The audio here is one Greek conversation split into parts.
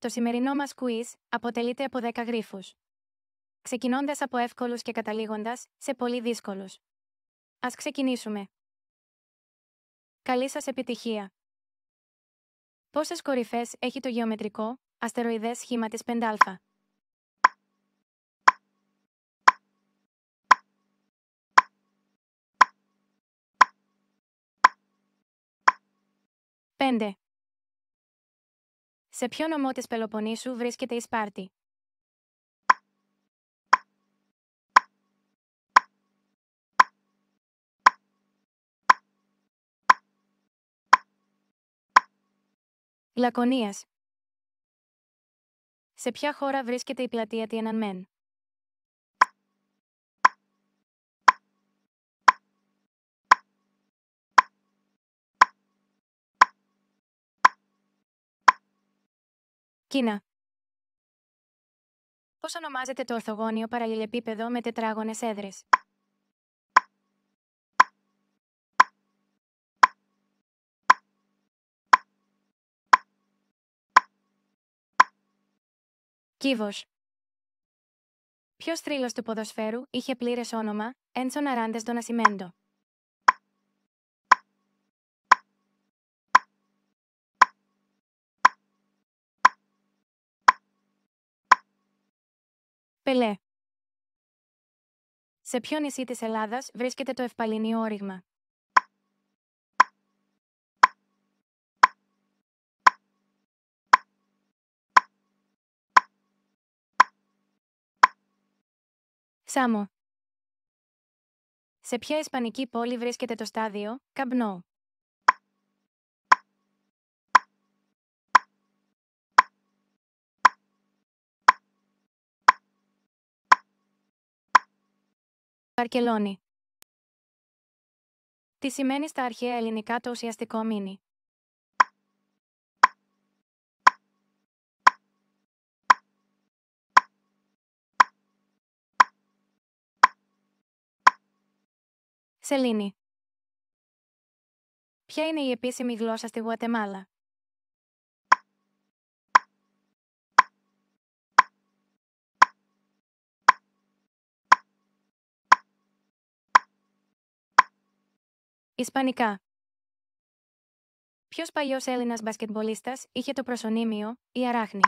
Το σημερινό μας quiz αποτελείται από 10 γρίφους. Ξεκινώντας από εύκολους και καταλήγοντας σε πολύ δύσκολους. Ας ξεκινήσουμε. Καλή σας επιτυχία. Πόσες κορυφές έχει το γεωμετρικό, αστεροειδές σχήμα της 5α? Πέντε. Σε ποιο νομό της Πελοποννήσου βρίσκεται η Σπάρτη? Λακωνίας. Σε ποια χώρα βρίσκεται η πλατεία Τιανανμέν? Κίνα. Πώς ονομάζεται το ορθογώνιο παραλληλεπίπεδο με τετράγωνες έδρες? Κύβος. Ποιος θρύλος του ποδοσφαίρου είχε πλήρες όνομα Έντσον Αράντες do Nascimento? Πελέ. Σε ποιο νησί της Ελλάδας βρίσκεται το Ευπαλίνιο όρηγμα? Σάμο. Σε ποια ισπανική πόλη βρίσκεται το στάδιο Camp Nou? Βαρκελόνη. Τι σημαίνει στα αρχαία ελληνικά το ουσιαστικό μήνυ? Σελήνη. Ποια είναι η επίσημη γλώσσα στη Γουατεμάλα? Ισπανικά. Ποιος παλιός Έλληνας μπασκετμπολίστας είχε το προσωνύμιο η Αράχνη?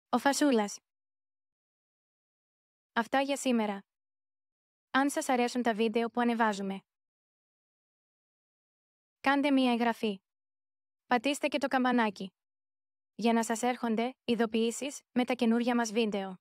Ο Φασούλας. Αυτά για σήμερα. Αν σας αρέσουν τα βίντεο που ανεβάζουμε, κάντε μία εγγραφή. Πατήστε και το καμπανάκι για να σας έρχονται ειδοποιήσεις με τα καινούργια μας βίντεο.